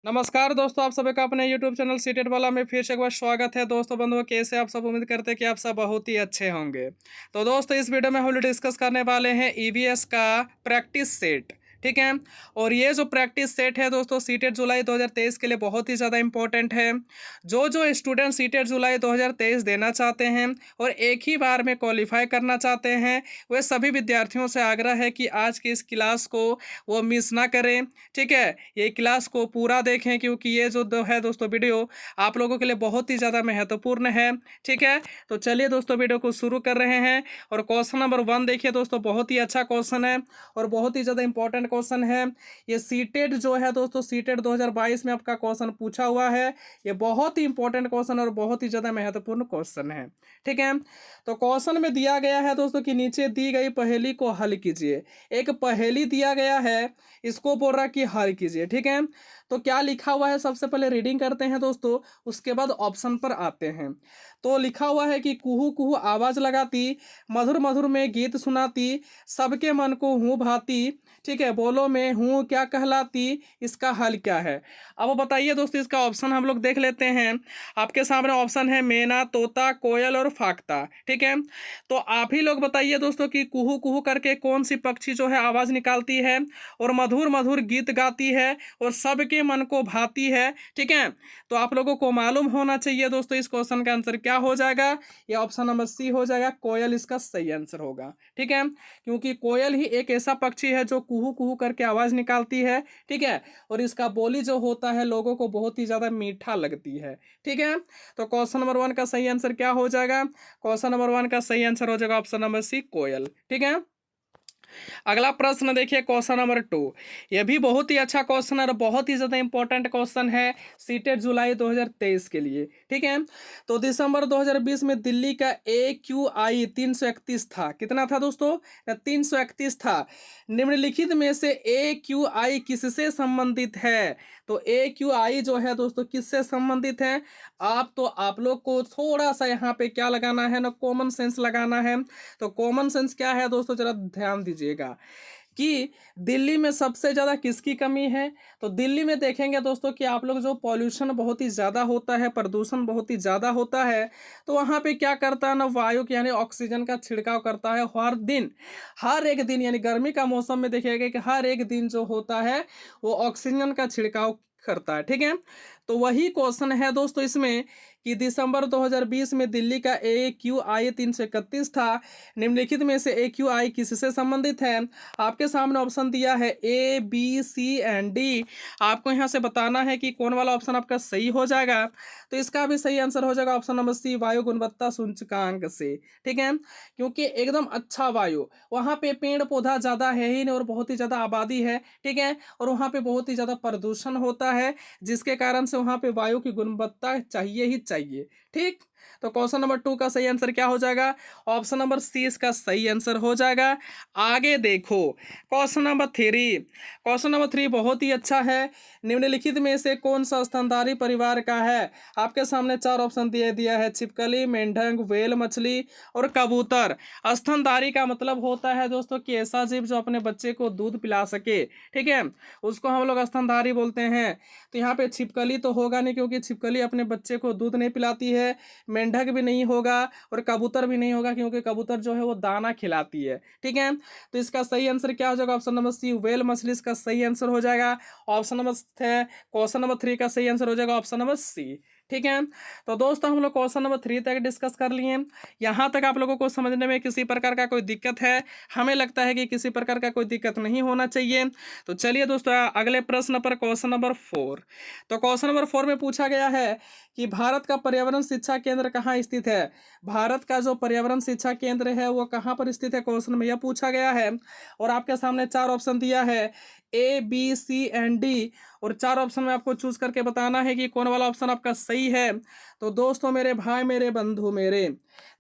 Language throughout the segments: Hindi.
नमस्कार दोस्तों, आप सभी का अपने यूट्यूब चैनल सीटेट वाला में फिर से एक बार स्वागत है। दोस्तों बंधुओं, कैसे आप सब? उम्मीद करते हैं कि आप सब बहुत ही अच्छे होंगे। तो दोस्तों, इस वीडियो में हम लोग डिस्कस करने वाले हैं ईवीएस का प्रैक्टिस सेट। ठीक है। और ये जो प्रैक्टिस सेट है दोस्तों, सीटेट जुलाई 2023 के लिए बहुत ही ज़्यादा इंपॉर्टेंट है। जो स्टूडेंट सीटेट जुलाई 2023 देना चाहते हैं और एक ही बार में क्वालिफाई करना चाहते हैं, वे सभी विद्यार्थियों से आग्रह है कि आज की इस क्लास को वो मिस ना करें। ठीक है, ये क्लास को पूरा देखें, क्योंकि ये जो है दोस्तों वीडियो आप लोगों के लिए बहुत ही ज़्यादा महत्वपूर्ण है। ठीक है, तो चलिए दोस्तों वीडियो को शुरू कर रहे हैं। और क्वेश्चन नंबर 1 देखिए दोस्तों, बहुत ही अच्छा क्वेश्चन है और बहुत ही ज़्यादा इंपॉर्टेंट क्वेश्चन है। ये सीटेट जो है दोस्तों, सीटेट 2022 में आपका क्वेश्चन पूछा हुआ है। ये बहुत ही इंपॉर्टेंट क्वेश्चन और बहुत ही ज़्यादा महत्वपूर्ण क्वेश्चन है। ठीक है, तो क्वेश्चन में दिया गया है दोस्तों कि नीचे दी गई पहेली को हल कीजिए। एक पहेली दिया गया है, इसको बोल रहा कि हल कीजिए। ठीक है, तो क्या लिखा हुआ है सबसे पहले रीडिंग करते हैं दोस्तों, उसके बाद ऑप्शन पर आते हैं। तो लिखा हुआ है कि कुहू कुहू आवाज लगाती, मधुर मधुर में गीत सुनाती, सबके मन को हूँ भाती। ठीक है, बोलो मैं हूँ क्या कहलाती, इसका हल क्या है? अब बताइए दोस्तों, इसका ऑप्शन हम लोग देख लेते हैं। आपके सामने ऑप्शन है मैना, तोता, कोयल और फाख्ता। ठीक है, तो आप ही लोग बताइए दोस्तों कि कुहू कुहू करके कौन सी पक्षी जो है आवाज निकालती है और मधुर मधुर गीत गाती है और सबके मन को भाती है। ठीक है, तो आप लोगों को मालूम होना चाहिए दोस्तों, इस क्वेश्चन का आंसर क्या हो जाएगा? ये ऑप्शन नंबर सी हो जाएगा, कोयल इसका सही आंसर होगा। ठीक है, क्योंकि कोयल ही एक ऐसा पक्षी है जो कुहू कुहू करके आवाज निकालती है। ठीक है, और इसका बोली जो होता है लोगों को बहुत ही ज्यादा मीठा लगती है। ठीक है, तो क्वेश्चन नंबर 1 का सही आंसर क्या हो जाएगा? क्वेश्चन नंबर 1 का सही आंसर हो जाएगा ऑप्शन नंबर सी, कोयल। ठीक है, अगला प्रश्न देखिए, क्वेश्चन नंबर 2। यह भी बहुत ही अच्छा क्वेश्चन और बहुत ही ज़्यादा इंपॉर्टेंट क्वेश्चन है सीटेट जुलाई 2023 के लिए। ठीक है, तो दिसंबर 2020 में दिल्ली का AQI 331 था। कितना था दोस्तों? 331 था। निम्नलिखित में से AQI किससे संबंधित है? तो AQI जो है दोस्तों किससे संबंधित है? आप लोग को थोड़ा सा यहाँ पे क्या लगाना है ना, कॉमन सेंस लगाना है। तो कॉमन सेंस क्या है दोस्तों, जरा ध्यान दीजिएगा कि दिल्ली में सबसे ज़्यादा किसकी कमी है। तो दिल्ली में देखेंगे दोस्तों कि आप लोग जो पॉल्यूशन बहुत ही ज़्यादा होता है, प्रदूषण बहुत ही ज़्यादा होता है, तो वहाँ पे क्या करता है ना, वायु की यानी ऑक्सीजन का छिड़काव करता है हर दिन। हर एक दिन यानी गर्मी का मौसम में देखिएगा कि हर एक दिन जो होता है वो ऑक्सीजन का छिड़काव करता है। ठीक है, तो वही क्वेश्चन है दोस्तों इसमें कि दिसंबर 2020 में दिल्ली का AQI 331 था। निम्नलिखित में से AQI किससे संबंधित है? आपके सामने ऑप्शन दिया है A B C and D। आपको यहाँ से बताना है कि कौन वाला ऑप्शन आपका सही हो जाएगा। तो इसका भी सही आंसर हो जाएगा ऑप्शन नंबर सी, वायु गुणवत्ता सूचकांक से। ठीक है, क्योंकि एकदम अच्छा वायु, वहाँ पे पेड़ पौधा ज़्यादा है ही नहीं और बहुत ही ज़्यादा आबादी है। ठीक है, और वहाँ पे बहुत ही ज़्यादा प्रदूषण होता है, जिसके कारण से वहाँ पे वायु की गुणवत्ता चाहिए ही चाहिए। ठीक, तो क्वेश्चन नंबर 2 का सही आंसर क्या हो जाएगा? ऑप्शन नंबर सी इसका सही आंसर हो जाएगा। आगे देखो, क्वेश्चन नंबर 3। क्वेश्चन नंबर 3 बहुत ही अच्छा है। निम्नलिखित में से कौन सा स्तनधारी परिवार का है? आपके सामने 4 ऑप्शन दिया है, छिपकली, मेंढक, व्हेल मछली और कबूतर। स्तनधारी का मतलब होता है दोस्तों कि ऐसा जीव जो अपने बच्चे को दूध पिला सके। ठीक है, उसको हम लोग स्तनधारी बोलते हैं। तो यहाँ पे छिपकली तो होगा नहीं, क्योंकि छिपकली अपने बच्चे को दूध नहीं पिलाती है। मेंढक भी नहीं होगा और कबूतर भी नहीं होगा, क्योंकि कबूतर जो है वो दाना खिलाती है। ठीक है, तो इसका सही आंसर क्या हो जाएगा? ऑप्शन नंबर सी, व्हेल मछली इसका सही आंसर हो जाएगा। ऑप्शन नंबर क्वेश्चन नंबर 3 का सही आंसर हो जाएगा ऑप्शन नंबर सी। ठीक है, तो दोस्तों हम लोग क्वेश्चन नंबर 3 तक डिस्कस कर लिए। यहाँ तक आप लोगों को समझने में किसी प्रकार का कोई दिक्कत है? हमें लगता है कि किसी प्रकार का कोई दिक्कत नहीं होना चाहिए। तो चलिए दोस्तों अगले प्रश्न पर, क्वेश्चन नंबर 4। तो क्वेश्चन नंबर 4 में पूछा गया है कि भारत का पर्यावरण शिक्षा केंद्र कहाँ स्थित है? भारत का जो पर्यावरण शिक्षा केंद्र है वो कहाँ पर स्थित है, क्वेश्चन में यह पूछा गया है। और आपके सामने 4 ऑप्शन दिया है, A B C and D। और 4 ऑप्शन में आपको चूज करके बताना है कि कौन वाला ऑप्शन आपका सही है। तो दोस्तों, मेरे भाई, मेरे बंधु, मेरे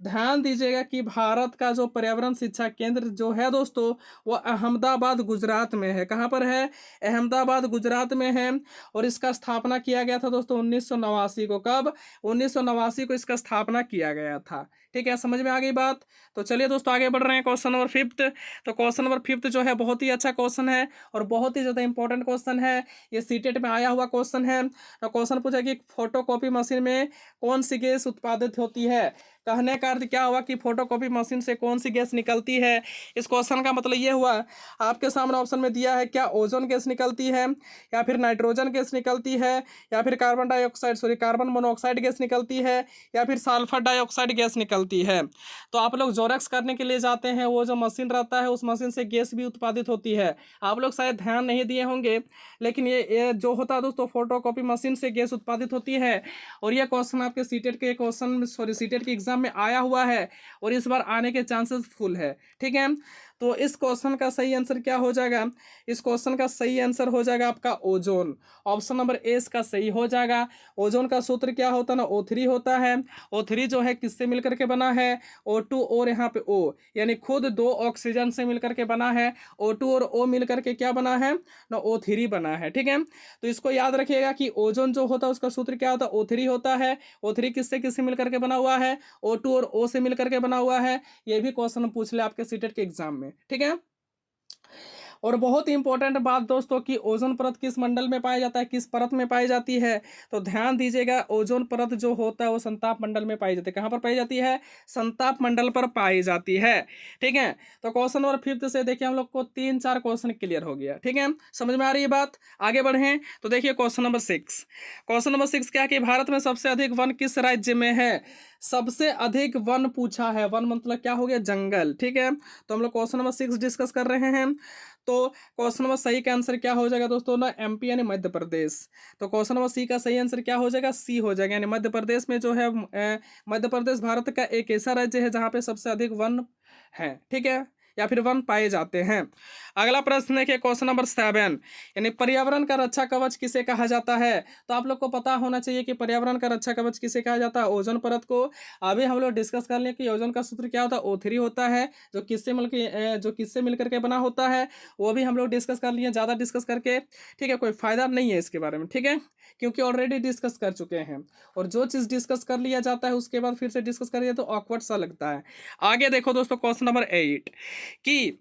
ध्यान दीजिएगा कि भारत का जो पर्यावरण शिक्षा केंद्र जो है दोस्तों, वो अहमदाबाद गुजरात में है। कहाँ पर है? अहमदाबाद गुजरात में है। और इसका स्थापना किया गया था दोस्तों 1989 को। कब? 1989 को इसका स्थापना किया गया था। ठीक है, समझ में आ गई बात? तो चलिए दोस्तों आगे बढ़ रहे हैं। Question number fifth. तो क्वेश्चन नंबर फिफ्थ जो है बहुत ही अच्छा क्वेश्चन है और बहुत ही ज़्यादा इंपॉर्टेंट क्वेश्चन है। ये सीटेट में आया हुआ क्वेश्चन है। तो क्वेश्चन पूछा कि फोटोकॉपी मशीन में कौन सी गैस उत्पादित होती है। कहने का अर्थ क्या हुआ कि फोटोकॉपी मशीन से कौन सी गैस निकलती है। इस क्वेश्चन का मतलब ये हुआ, आपके सामने ऑप्शन में दिया है, क्या ओजोन गैस निकलती है, या फिर नाइट्रोजन गैस निकलती है, या फिर कार्बन मोनोऑक्साइड गैस निकलती है, या फिर सल्फर डाइऑक्साइड गैस निकलती है। तो आप लोग जोरेक्स करने के लिए जाते हैं, वो जो मशीन रहता है उस मशीन से गैस भी उत्पादित होती है। आप लोग शायद ध्यान नहीं दिए होंगे, लेकिन ये जो होता है दोस्तों, फोटोकॉपी मशीन से गैस उत्पादित होती है। और यह क्वेश्चन आपके सीटेट के एग्जाम में आया हुआ है और इस बार आने के चांसेस फुल है। ठीक है, तो इस क्वेश्चन का सही आंसर क्या हो जाएगा? इस क्वेश्चन का सही आंसर हो जाएगा आपका ओजोन। ऑप्शन नंबर ए इसका सही हो जाएगा। ओजोन का सूत्र क्या होता है ना, O3 होता है। O3 जो है किससे मिलकर के बना है? O2 और यहाँ पे O, यानी खुद दो ऑक्सीजन से मिलकर के बना है। O2 और O मिलकर के क्या बना है ना, O3 बना है। ठीक है, तो इसको याद रखिएगा कि ओजोन जो होता है उसका सूत्र क्या होता है? O3 होता है। O3 किससे किससे मिलकर के बना हुआ है? O2 और O से मिलकर के बना हुआ है। ये भी क्वेश्चन पूछ ले आपके सीटेट के एग्जाम में। ठीक है, और बहुत ही इंपॉर्टेंट बात दोस्तों कि ओजोन परत किस मंडल में पाया जाता है, किस परत में पाई जाती है। तो ध्यान दीजिएगा, ओजोन परत जो होता है वो संताप मंडल में पाई जाती है। कहाँ पर पाई जाती है? संताप मंडल पर पाई जाती है। ठीक है, तो क्वेश्चन नंबर फिफ्थ से देखिए हम लोग को 3-4 क्वेश्चन क्लियर हो गया। ठीक है, समझ में आ रही है बात? आगे बढ़ें तो देखिए question number six. Question number six क्या है कि भारत में सबसे अधिक वन किस राज्य में है। सबसे अधिक वन पूछा है। वन मतलब क्या हो गया? जंगल। ठीक है, तो हम लोग क्वेश्चन नंबर सिक्स डिस्कस कर रहे हैं। तो क्वेश्चन नंबर सही का आंसर क्या हो जाएगा दोस्तों ना, एमपी यानी मध्य प्रदेश। तो क्वेश्चन नंबर सी का सही आंसर क्या हो जाएगा? सी हो जाएगा, यानी मध्य प्रदेश में जो है मध्य प्रदेश भारत का एक ऐसा राज्य है जहाँ पे सबसे अधिक वन है। ठीक है, या फिर वन पाए जाते हैं। अगला प्रश्न देखिए क्वेश्चन नंबर 7, यानी पर्यावरण का रक्षा कवच किसे कहा जाता है। तो आप लोग को पता होना चाहिए कि पर्यावरण का रक्षा कवच किसे कहा जाता है? ओजोन परत को। अभी हम लोग डिस्कस कर लें कि ओजोन का सूत्र क्या होता है? O3 होता है, जो किससे मिलकर के बना होता है वो भी हम लोग डिस्कस कर लिए, ज़्यादा डिस्कस करके ठीक है कोई फायदा नहीं है इसके बारे में। ठीक है, क्योंकि ऑलरेडी डिस्कस कर चुके हैं, और जो चीज़ डिस्कस कर लिया जाता है उसके बाद फिर से डिस्कस करिए तो ऑकवर्ड सा लगता है। आगे देखो दोस्तों क्वेश्चन नंबर 8 कि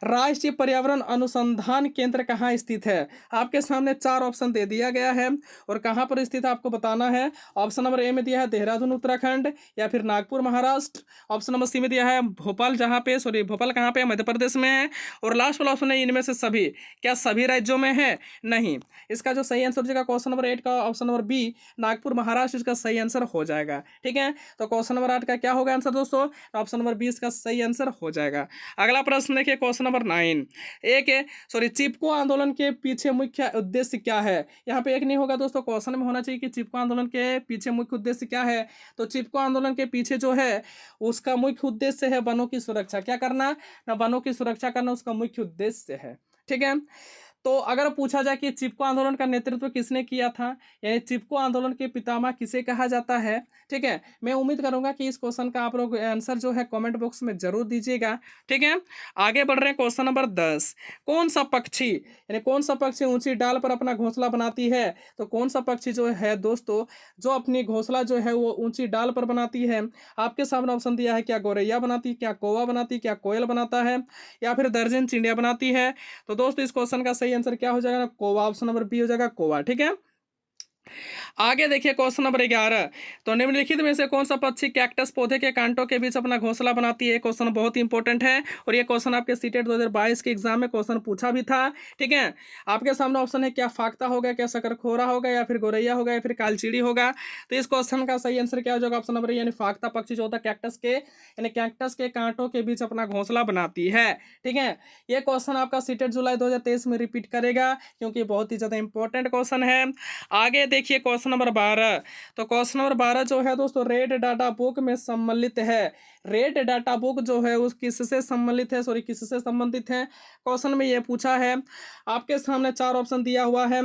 राष्ट्रीय पर्यावरण अनुसंधान केंद्र कहाँ स्थित है। आपके सामने 4 ऑप्शन दे दिया गया है और कहाँ पर स्थित है आपको बताना है। ऑप्शन नंबर ए में दिया है देहरादून उत्तराखंड, या फिर Nagpur Maharashtra. Option number C में दिया है भोपाल, भोपाल कहाँ पे है? मध्य प्रदेश में है। और लास्ट वाला ऑप्शन है इनमें से सभी। क्या सभी राज्यों में है? नहीं। इसका जो सही आंसर हो जाएगा क्वेश्चन नंबर 8 का option number B, Nagpur Maharashtra, इसका सही आंसर हो जाएगा। ठीक है, तो क्वेश्चन नंबर 8 का क्या होगा आंसर दोस्तों? ऑप्शन नंबर 20 का सही आंसर हो जाएगा। अगला प्रश्न देखिए क्वेश्चन नंबर 9। चिपको आंदोलन के पीछे मुख्य उद्देश्य क्या है। यहाँ पे एक नहीं होगा दोस्तों, क्वेश्चन में होना चाहिए कि चिपको आंदोलन के पीछे मुख्य उद्देश्य क्या है। तो चिपको आंदोलन के पीछे जो है उसका मुख्य उद्देश्य है वनों की सुरक्षा। क्या करना ना, वनों की सुरक्षा करना उसका मुख्य उद्देश्य है। ठीक है, तो अगर पूछा जाए कि चिपको आंदोलन का नेतृत्व किसने किया था, यानी चिपको आंदोलन के पितामह किसे कहा जाता है। ठीक है, मैं उम्मीद करूंगा कि इस क्वेश्चन का आप लोग आंसर जो है कमेंट बॉक्स में जरूर दीजिएगा। ठीक है, आगे बढ़ रहे हैं क्वेश्चन नंबर 10। कौन सा पक्षी, यानी कौन सा पक्षी ऊंची डाल पर अपना घोंसला बनाती है। तो कौन सा पक्षी जो है दोस्तों, जो अपनी घोंसला जो है वो ऊंची डाल पर बनाती है। आपके सामने ऑप्शन दिया है, क्या गौरैया बनाती, क्या कौवा बनाती, क्या कोयल बनाता है, या फिर दर्जन चिड़िया बनाती है। तो दोस्तों इस क्वेश्चन का सही आंसर क्या हो जाएगा? कौवा। ऑप्शन नंबर बी हो जाएगा, कौवा। ठीक है, आगे देखिए क्वेश्चन नंबर 11। तो निम्नलिखित में से कौन सा पक्षी कैक्टस पौधे के कांटों के बीच अपना घोंसला बनाती है। क्वेश्चन बहुत ही इंपॉर्टेंट है और ये क्वेश्चन आपके सीटेट 2022 के एग्जाम में क्वेश्चन पूछा भी था। ठीक है, आपके सामने ऑप्शन है, क्या फाख्ता होगा, क्या शकरखोरा होगा, या फिर गौरैया होगा, या फिर कालचिड़ी होगा। तो इस क्वेश्चन का सही आंसर क्या हो जाएगा? ऑप्शन नंबर यानी फाख्ता पक्षी जो होता है कैक्टस के कांटों के बीच अपना घोंसला बनाती है। ठीक है, ये क्वेश्चन आपका सीटेट जुलाई 2023 में रिपीट करेगा क्योंकि बहुत ही ज्यादा इंपॉर्टेंट क्वेश्चन है। आगे देखिए क्वेश्चन नंबर 12। तो क्वेश्चन नंबर 12 जो है दोस्तों रेड डाटा बुक में सम्मिलित है। रेड डाटा बुक जो है उस किससे सम्मिलित है, सॉरी किससे संबंधित है, क्वेश्चन में ये पूछा है। आपके सामने 4 ऑप्शन दिया हुआ है।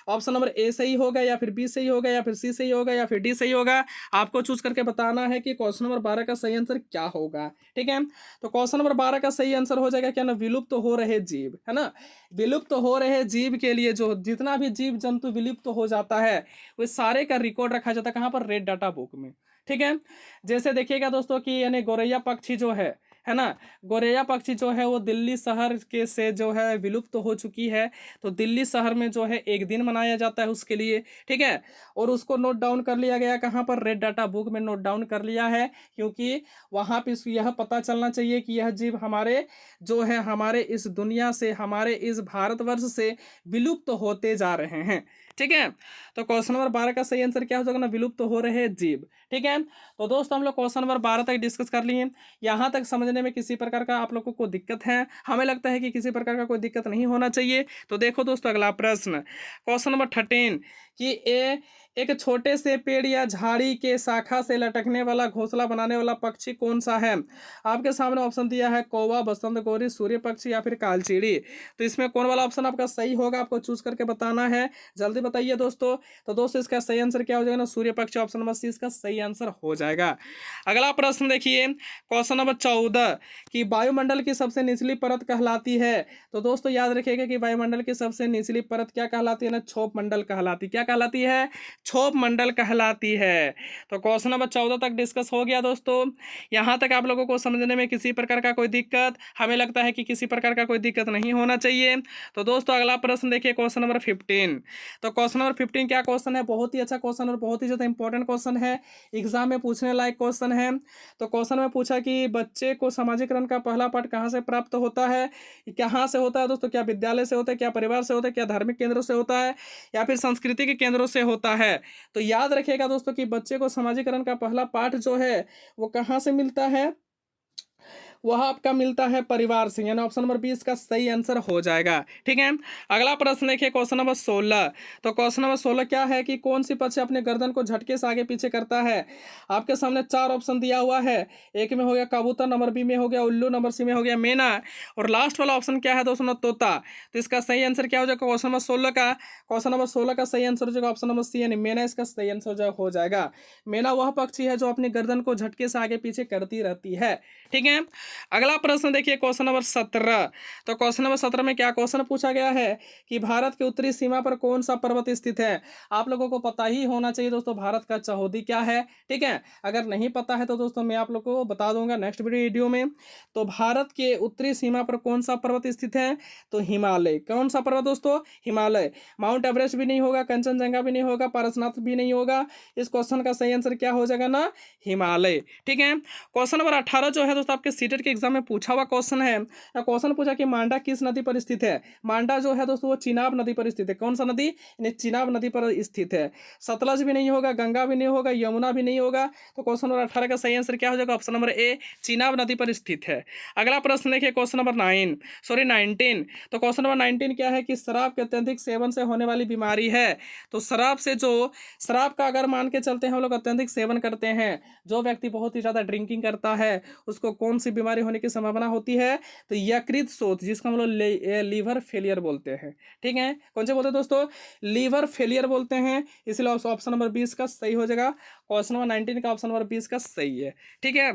ऑप्शन नंबर ए सही होगा, या फिर बी सही होगा, या फिर सी सही होगा, या फिर डी सही होगा। आपको चूज करके बताना है कि क्वेश्चन नंबर 12 का सही आंसर क्या होगा। ठीक है, तो क्वेश्चन नंबर 12 का सही आंसर हो जाएगा क्या ना, विलुप्त हो रहे जीव, है ना। विलुप्त हो रहे जीव के लिए जो जितना भी जीव जंतु विलुप्त हो जाता है वो सारे का रिकॉर्ड रखा जाता है कहाँ पर, रेड डाटा बुक में। ठीक है, जैसे देखिएगा दोस्तों कि यानी गोरैया पक्षी जो है ना, गोरैया पक्षी जो है वो दिल्ली शहर के से जो है विलुप्त हो चुकी है। तो दिल्ली शहर में जो है एक दिन मनाया जाता है उसके लिए। ठीक है, और उसको नोट डाउन कर लिया गया कहाँ पर, रेड डाटा बुक में नोट डाउन कर लिया है, क्योंकि वहाँ पे यह पता चलना चाहिए कि यह जीव हमारे जो है हमारे इस दुनिया से, हमारे इस भारतवर्ष से विलुप्त होते जा रहे हैं। ठीक है, तो क्वेश्चन नंबर 12 का सही आंसर क्या हो जाएगा ना, विलुप्त हो रहे जीव। ठीक है, तो दोस्तों हम लोग क्वेश्चन नंबर 12 तक डिस्कस कर लिए। यहाँ तक समझने में किसी प्रकार का आप लोगों को दिक्कत है? हमें लगता है कि किसी प्रकार का कोई दिक्कत नहीं होना चाहिए। तो देखो दोस्तों अगला प्रश्न, क्वेश्चन नंबर 13 कि एक छोटे से पेड़ या झाड़ी के शाखा से लटकने वाला घोंसला बनाने वाला पक्षी कौन सा है? आपके सामने ऑप्शन दिया है कौवा, बसंत गोरी, सूर्य पक्षी या फिर कालचीड़ी। तो इसमें कौन वाला ऑप्शन आपका सही होगा, आपको चूज करके बताना है। जल्दी बताइए दोस्तों। तो दोस्तों इसका सही आंसर क्या हो जाएगा ना, सूर्य पक्षी, ऑप्शन नंबर सी इसका सही आंसर हो जाएगा। अगला प्रश्न देखिए क्वेश्चन नंबर 14 कि वायुमंडल की सबसे निचली परत कहलाती है। तो दोस्तों याद रखिएगा कि वायुमंडल की सबसे निचली परत क्या कहलाती है ना, क्षोभ मंडल कहलाती। क्या कहलाती है? क्षोभ मंडल कहलाती है। तो क्वेश्चन नंबर 14 तक डिस्कस हो गया दोस्तों। यहाँ तक आप लोगों को समझने में किसी प्रकार का कोई दिक्कत? हमें लगता है कि किसी प्रकार का कोई दिक्कत नहीं होना चाहिए। तो दोस्तों अगला प्रश्न देखिए क्वेश्चन नंबर 15। तो क्वेश्चन नंबर 15 क्या क्वेश्चन है, बहुत ही अच्छा क्वेश्चन और बहुत ही ज़्यादा इंपॉर्टेंट क्वेश्चन है, एग्जाम में पूछने लायक क्वेश्चन है। तो क्वेश्चन में पूछा कि बच्चे को सामाजिकरण का पहला पाठ कहाँ से प्राप्त होता है? कहाँ से होता है दोस्तों? क्या विद्यालय से होता है, क्या परिवार से होता है, क्या धार्मिक केंद्रों से होता है, या फिर संस्कृति के केंद्रों से होता है? तो याद रखिएगा दोस्तों कि बच्चे को सामाजिकरण का पहला पाठ जो है वो कहाँ से मिलता है, वह आपका मिलता है परिवार से, यानी ऑप्शन नंबर 20 का सही आंसर हो जाएगा। ठीक है, अगला प्रश्न देखिए क्वेश्चन नंबर 16। तो क्वेश्चन नंबर 16 क्या है कि कौन सी पक्षी अपने गर्दन को झटके से आगे पीछे करता है? आपके सामने 4 ऑप्शन दिया हुआ है। एक में हो गया कबूतर, नंबर बी में हो गया उल्लू, नंबर सी में हो गया मैना, और लास्ट वाला ऑप्शन क्या है दोस्तों, तोता। तो इसका सही आंसर क्या हो जाएगा क्वेश्चन नंबर 16 का? क्वेश्चन नंबर 16 का सही आंसर हो जाएगा ऑप्शन नंबर सी, यानी मैना इसका सही आंसर हो जाएगा। मैना वह पक्षी है जो अपनी गर्दन को झटके से आगे पीछे करती रहती है। ठीक है, अगला प्रश्न देखिए क्वेश्चन नंबर 17। तो क्वेश्चन नंबर 17 में क्या क्वेश्चन पूछा गया है कि भारत की उत्तरी सीमा पर कौन सा पर्वत स्थित है? आप लोगों को पता ही होना चाहिए दोस्तों, भारत का चौहदी क्या है। ठीक है, अगर नहीं पता है तो दोस्तों मैं आप लोगों को बता दूंगा नेक्स्ट वीडियो में। तो भारत के उत्तरी सीमा पर कौन सा पर्वत स्थित है? तो हिमालय। कौन सा पर्वत दोस्तों? हिमालय। माउंट एवरेस्ट भी नहीं होगा, कंचनजंगा भी नहीं होगा, पारसनाथ भी नहीं होगा। इस क्वेश्चन का सही आंसर क्या हो जाएगा ना, हिमालय। ठीक है, क्वेश्चन नंबर 18 जो है दोस्तों आपके सीटेट के एग्जाम में पूछा हुआ क्वेश्चन है। क्वेश्चन पूछा कि मांडा किस नदी पर स्थित है? मांडा जो है दोस्तों वो चिनाब नदी पर स्थित है। कौन सा नदी? यानी चिनाब नदी पर स्थित है। सतलज भी नहीं होगा, गंगा भी नहीं होगा, यमुना भी नहीं होगा। तो क्वेश्चन नंबर 18 का सही आंसर क्या हो जाएगा? ऑप्शन नंबर ए, चिनाब नदी पर स्थित है। अगला प्रश्न देखिए क्वेश्चन नंबर 19। तो क्वेश्चन नंबर 19 क्या है कि शराब के अत्यधिक सेवन से होने वाली बीमारी है। तो शराब का अगर मान के चलते हैं हम लोग अत्यधिक सेवन करते हैं, जो व्यक्ति बहुत ही ज़्यादा ड्रिंकिंग करता है उसको कौन सी बीमारी होने की संभावना होती है? तो यकृत शोथ, जिसको हम लोग लीवर फेलियर बोलते हैं। ठीक है, कौन से बोलते हैं दोस्तों? लीवर फेलियर बोलते हैं। इसलिए ऑप्शन नंबर 20 का सही हो जाएगा। क्वेश्चन नंबर 19 का ऑप्शन नंबर 20 का सही है। ठीक है,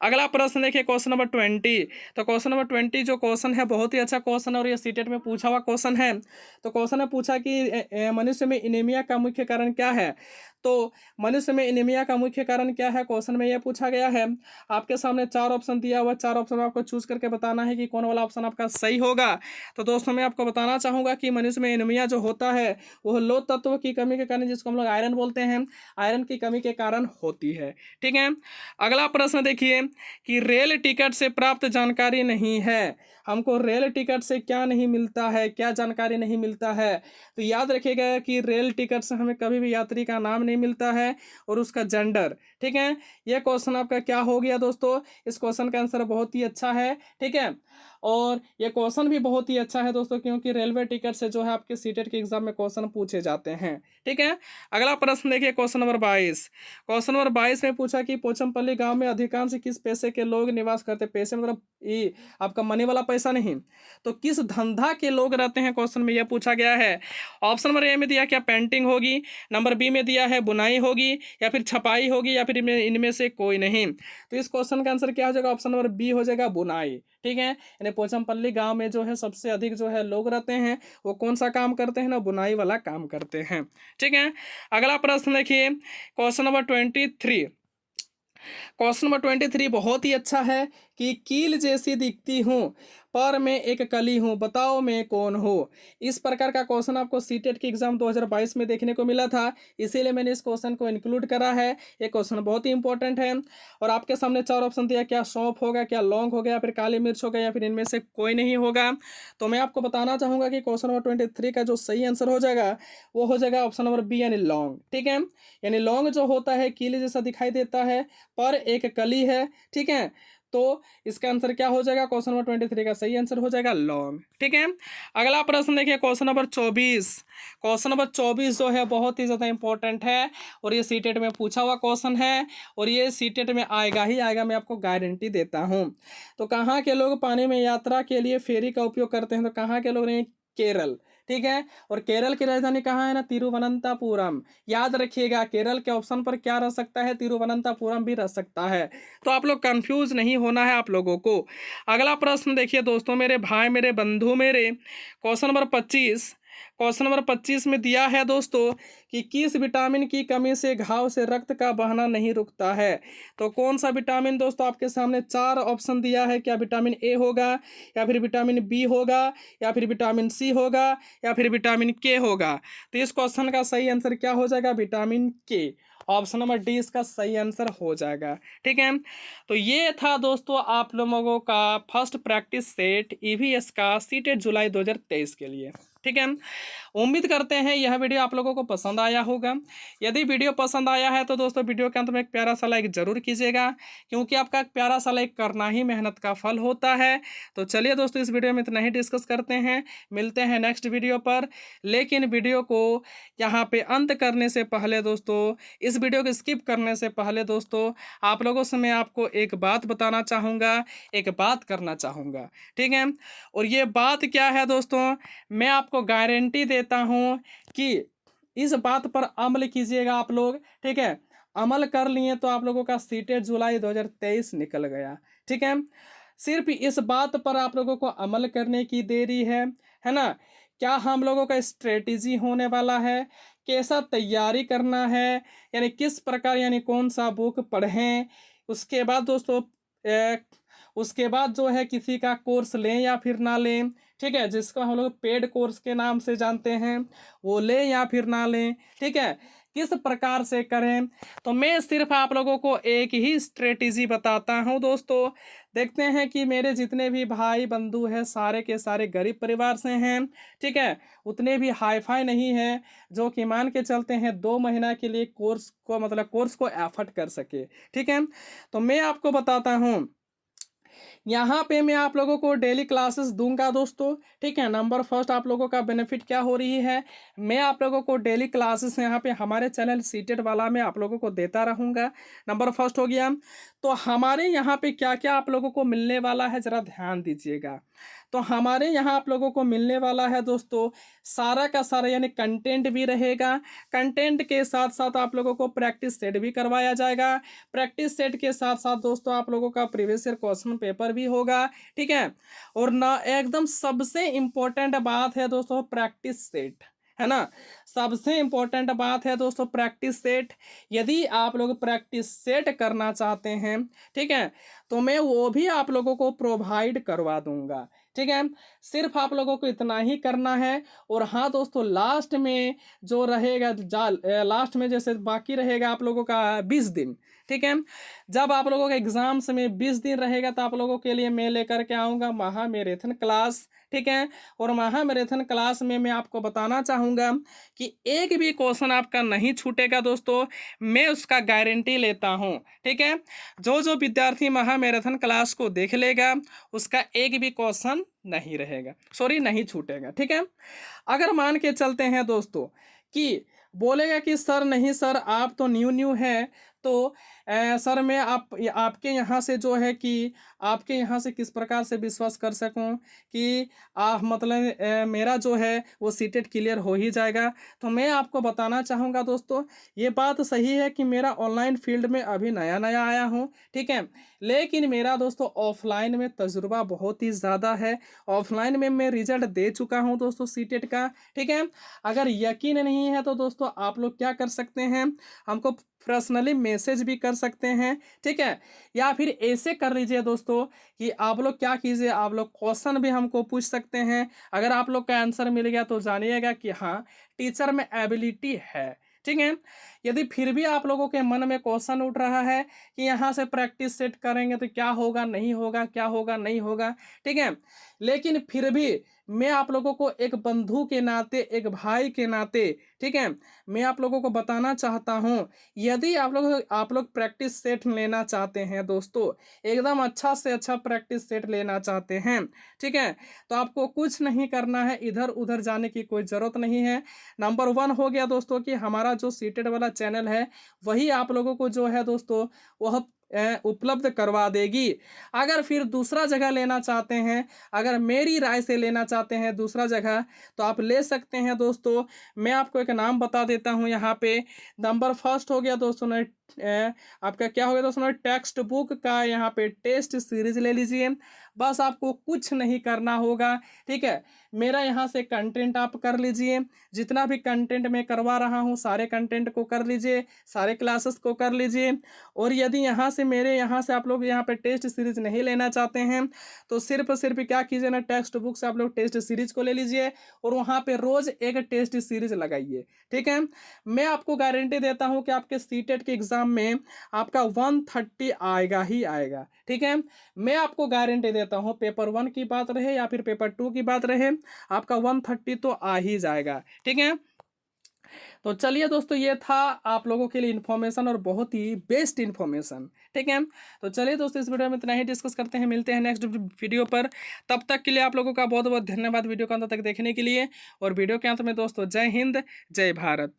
अगला प्रश्न देखिए क्वेश्चन नंबर 20। तो क्वेश्चन नंबर 20 जो क्वेश्चन है बहुत ही अच्छा क्वेश्चन है और ये सीटेट में पूछा हुआ क्वेश्चन है। तो क्वेश्चन ने पूछा कि मनुष्य में एनीमिया का मुख्य कारण क्या है? तो मनुष्य में एनीमिया का मुख्य कारण क्या है, क्वेश्चन में यह पूछा गया है। आपके सामने 4 ऑप्शन दिया हुआ, 4 ऑप्शन आपको चूज करके बताना है कि कौन वाला ऑप्शन आपका सही होगा। तो दोस्तों मैं आपको बताना चाहूँगा कि मनुष्य में एनीमिया जो होता है वह लोह तत्व की कमी के कारण, जिसको हम लोग आयरन बोलते हैं, आयरन की कमी के कारण होती है। ठीक है, अगला प्रश्न देखिए कि रेल टिकट से प्राप्त जानकारी नहीं है। हमको रेल टिकट से क्या नहीं मिलता है, क्या जानकारी नहीं मिलता है? तो याद रखिएगा कि रेल टिकट से हमें कभी भी यात्री का नाम नहीं मिलता है और उसका जेंडर। ठीक है, यह क्वेश्चन आपका क्या हो गया दोस्तों? इस क्वेश्चन का आंसर बहुत ही अच्छा है। ठीक है, और ये क्वेश्चन भी बहुत ही अच्छा है दोस्तों, क्योंकि रेलवे टिकट से जो है आपके सीटेट के एग्जाम में क्वेश्चन पूछे जाते हैं। ठीक है, अगला प्रश्न देखिए, क्वेश्चन नंबर 22। क्वेश्चन नंबर 22 में पूछा कि पोचमपल्ली गांव में अधिकांश किस पैसे के लोग निवास करते। पैसे मतलब ये आपका मनी वाला पैसा नहीं, तो किस धंधा के लोग रहते हैं, क्वेश्चन में यह पूछा गया है। ऑप्शन नंबर ए में दिया क्या पेंटिंग होगी, नंबर बी में दिया है बुनाई होगी, या फिर छपाई होगी, या फिर इनमें से कोई नहीं। तो इस क्वेश्चन का आंसर क्या हो जाएगा, ऑप्शन नंबर बी हो जाएगा, बुनाई। ठीक है, यानी पोचमपल्ली गांव में जो है सबसे अधिक जो है लोग रहते हैं, वो कौन सा काम करते हैं ना, बुनाई वाला काम करते हैं। ठीक है, अगला प्रश्न देखिए, क्वेश्चन नंबर 23। क्वेश्चन नंबर 23 बहुत ही अच्छा है कि कील जैसी दिखती हूँ पर मैं एक कली हूँ, बताओ मैं कौन हूँ। इस प्रकार का क्वेश्चन आपको सीटेट की एग्जाम 2022 में देखने को मिला था, इसीलिए मैंने इस क्वेश्चन को इंक्लूड करा है। ये क्वेश्चन बहुत ही इंपॉर्टेंट है। और आपके सामने 4 ऑप्शन दिया, क्या सौंफ होगा, क्या लौंग हो गया, फिर काली मिर्च होगा, या फिर इनमें से कोई नहीं होगा। तो मैं आपको बताना चाहूँगा कि क्वेश्चन नंबर 23 का जो सही आंसर हो जाएगा वो हो जाएगा ऑप्शन नंबर बी, यानी लौंग। ठीक है, यानी लौंग जो होता है कीले जैसा दिखाई देता है पर एक कली है। ठीक है, तो इसका आंसर क्या हो जाएगा, क्वेश्चन नंबर 23 का सही आंसर हो जाएगा लौंग। ठीक है, अगला प्रश्न देखिए, क्वेश्चन नंबर 24। क्वेश्चन नंबर 24 जो है बहुत ही ज़्यादा इंपॉर्टेंट है, और ये सीटेट में पूछा हुआ क्वेश्चन है, और ये सीटेट में आएगा ही आएगा, मैं आपको गारंटी देता हूँ। तो कहाँ के लोग पानी में यात्रा के लिए फेरी का उपयोग करते हैं, तो कहाँ के लोग नहीं, केरल। ठीक है, और केरल की राजधानी कहाँ है ना, तिरुवनंतपुरम। याद रखिएगा, केरल के ऑप्शन पर क्या रह सकता है, तिरुवनंतपुरम भी रह सकता है। तो आप लोग कंफ्यूज नहीं होना है आप लोगों को। अगला प्रश्न देखिए दोस्तों, मेरे भाई मेरे बंधु मेरे, क्वेश्चन नंबर 25। क्वेश्चन नंबर 25 में दिया है दोस्तों कि किस विटामिन की कमी से घाव से रक्त का बहना नहीं रुकता है। तो कौन सा विटामिन दोस्तों, आपके सामने 4 ऑप्शन दिया है, क्या विटामिन ए होगा, या फिर विटामिन बी होगा, या फिर विटामिन सी होगा, या फिर विटामिन के होगा। तो इस क्वेश्चन का सही आंसर क्या हो जाएगा, विटामिन के। ऑप्शन नंबर डी इसका सही आंसर हो जाएगा। ठीक है, तो ये था दोस्तों आप लोगों का फर्स्ट प्रैक्टिस सेट ईवीएस का सीटेट जुलाई 2023 के लिए। ठीक है, उम्मीद करते हैं यह वीडियो आप लोगों को पसंद आया होगा। यदि वीडियो पसंद आया है तो दोस्तों वीडियो के अंत में एक प्यारा सा लाइक जरूर कीजिएगा, क्योंकि आपका एक प्यारा सा लाइक करना ही मेहनत का फल होता है। तो चलिए दोस्तों, इस वीडियो में इतना ही डिस्कस करते हैं, मिलते हैं नेक्स्ट वीडियो पर। लेकिन वीडियो को यहाँ पे अंत करने से पहले दोस्तों, इस वीडियो को स्किप करने से पहले दोस्तों, आप लोगों से मैं आपको एक बात बताना चाहूँगा, एक बात करना चाहूँगा। ठीक है, और ये बात क्या है दोस्तों, मैं आपको गारंटी देता हूँ कि इस बात पर अमल कीजिएगा आप लोग। ठीक है, अमल कर लिए तो आप लोगों का सीटेट जुलाई 2023 निकल गया। ठीक है, सिर्फ इस बात पर आप लोगों को अमल करने की देरी है ना। क्या हम लोगों का स्ट्रेटेजी होने वाला है, कैसा तैयारी करना है, यानी किस प्रकार, यानी कौन सा बुक पढ़ें। उसके बाद दोस्तों उसके बाद जो है किसी का कोर्स लें या फिर ना लें। ठीक है, जिसको हम लोग पेड कोर्स के नाम से जानते हैं, वो लें या फिर ना लें। ठीक है, किस प्रकार से करें, तो मैं सिर्फ आप लोगों को एक ही स्ट्रेटेजी बताता हूं दोस्तों। देखते हैं कि मेरे जितने भी भाई बंधु हैं सारे के सारे गरीब परिवार से हैं। ठीक है, उतने भी हाई फाई नहीं है जो कि मान के चलते हैं 2 महीना के लिए कोर्स को एफर्ट कर सके। ठीक है, तो मैं आपको बताता हूँ, यहाँ पे मैं आप लोगों को डेली क्लासेस दूंगा दोस्तों। ठीक है, नंबर फर्स्ट आप लोगों का बेनिफिट क्या हो रही है, मैं आप लोगों को डेली क्लासेस यहाँ पे हमारे चैनल सीटेट वाला में आप लोगों को देता रहूँगा। नंबर फर्स्ट हो गया। तो हमारे यहाँ पे क्या क्या आप लोगों को मिलने वाला है, ज़रा ध्यान दीजिएगा। तो हमारे यहाँ आप लोगों को मिलने वाला है दोस्तों सारा का सारा, यानी कंटेंट भी रहेगा। कंटेंट के साथ साथ आप लोगों को प्रैक्टिस सेट भी करवाया जाएगा। प्रैक्टिस सेट के साथ साथ दोस्तों आप लोगों का प्रीवियस ईयर क्वेश्चन पेपर भी होगा। ठीक है, और ना एकदम सबसे इम्पोर्टेंट बात है दोस्तों प्रैक्टिस सेट, है ना। सबसे इम्पोर्टेंट बात है दोस्तों प्रैक्टिस सेट। यदि आप लोग प्रैक्टिस सेट करना चाहते हैं, ठीक है, तो मैं वो भी आप लोगों को प्रोवाइड करवा दूंगा। ठीक है, सिर्फ आप लोगों को इतना ही करना है। और हाँ दोस्तों, लास्ट में जो रहेगा लास्ट में जैसे बाकी रहेगा आप लोगों का 20 दिन। ठीक है, जब आप लोगों का एग्जाम्स में 20 दिन रहेगा तो आप लोगों के लिए मैं लेकर के आऊँगा महा मैराथन क्लास। ठीक है। और महामैराथन क्लास में मैं आपको बताना चाहूँगा कि एक भी क्वेश्चन आपका नहीं छूटेगा दोस्तों, मैं उसका गारंटी लेता हूँ, ठीक है। जो जो विद्यार्थी महामैराथन क्लास को देख लेगा उसका एक भी क्वेश्चन नहीं रहेगा, सॉरी नहीं छूटेगा, ठीक है। अगर मान के चलते हैं दोस्तों कि बोलेगा कि सर नहीं सर आप तो न्यू न्यू हैं, तो सर मैं आपके यहाँ से जो है कि आपके यहाँ से किस प्रकार से विश्वास कर सकूं कि आप मतलब मेरा जो है वो सीटेट क्लियर हो ही जाएगा। तो मैं आपको बताना चाहूँगा दोस्तों, ये बात सही है कि मेरा ऑनलाइन फील्ड में अभी नया नया आया हूँ, ठीक है। लेकिन मेरा दोस्तों ऑफलाइन में तजुर्बा बहुत ही ज़्यादा है। ऑफलाइन में मैं रिजल्ट दे चुका हूँ दोस्तों सीटेट का, ठीक है। अगर यकीन नहीं है तो दोस्तों आप लोग क्या कर सकते हैं, हमको पर्सनली मैसेज भी कर सकते हैं, ठीक है। या फिर ऐसे कर लीजिए दोस्तों कि आप लोग क्या कीजिए, आप लोग क्वेश्चन भी हमको पूछ सकते हैं। अगर आप लोग का आंसर मिल गया तो जानिएगा कि हाँ टीचर में एबिलिटी है, ठीक है। यदि फिर भी आप लोगों के मन में क्वेश्चन उठ रहा है कि यहाँ से प्रैक्टिस सेट करेंगे तो क्या होगा नहीं होगा, क्या होगा नहीं होगा, ठीक है। लेकिन फिर भी मैं आप लोगों को एक बंधु के नाते, एक भाई के नाते, ठीक है, मैं आप लोगों को बताना चाहता हूँ, यदि आप लोग प्रैक्टिस सेट लेना चाहते हैं दोस्तों, एकदम अच्छा से अच्छा प्रैक्टिस सेट लेना चाहते हैं, ठीक है, तो आपको कुछ नहीं करना है, इधर उधर जाने की कोई ज़रूरत नहीं है। नंबर वन हो गया दोस्तों कि हमारा जो सीटेड वाला चैनल है वही आप लोगों को जो है दोस्तों वह उपलब्ध करवा देगी। अगर फिर दूसरा जगह लेना चाहते हैं, अगर मेरी राय से लेना चाहते हैं दूसरा जगह, तो आप ले सकते हैं दोस्तों। मैं आपको एक नाम बता देता हूँ यहाँ पे। नंबर फर्स्ट हो गया दोस्तों आपका क्या हो गया दोस्तों, टेक्स्ट बुक का यहाँ पे टेस्ट सीरीज ले लीजिए। बस आपको कुछ नहीं करना होगा, ठीक है। मेरा यहाँ से कंटेंट आप कर लीजिए, जितना भी कंटेंट मैं करवा रहा हूँ सारे कंटेंट को कर लीजिए, सारे क्लासेस को कर लीजिए। और यदि यहाँ से मेरे यहाँ से आप लोग यहाँ पे टेस्ट सीरीज नहीं लेना चाहते हैं तो सिर्फ सिर्फ क्या कीजिए ना, टेक्स्ट बुक से आप लोग टेस्ट सीरीज को ले लीजिए और वहाँ पे रोज एक टेस्ट सीरीज लगाइए, ठीक है। मैं आपको गारंटी देता हूँ कि आपके सीटेट के एग्जाम में आपका 130 आएगा ही आएगा, ठीक है। मैं आपको गारंटी देता हूँ, पेपर 1 की बात रहे या फिर पेपर 2 की बात रहे, आपका 130 तो आ ही जाएगा, ठीक है। तो चलिए दोस्तों, ये था आप लोगों के लिए इन्फॉर्मेशन और बहुत ही बेस्ट इन्फॉर्मेशन, ठीक है। तो चलिए दोस्तों, इस वीडियो में इतना ही डिस्कस करते हैं, मिलते हैं नेक्स्ट वीडियो पर। तब तक के लिए आप लोगों का बहुत बहुत धन्यवाद वीडियो को अंत तक देखने के लिए। और वीडियो के अंत में दोस्तों जय हिंद, जय भारत।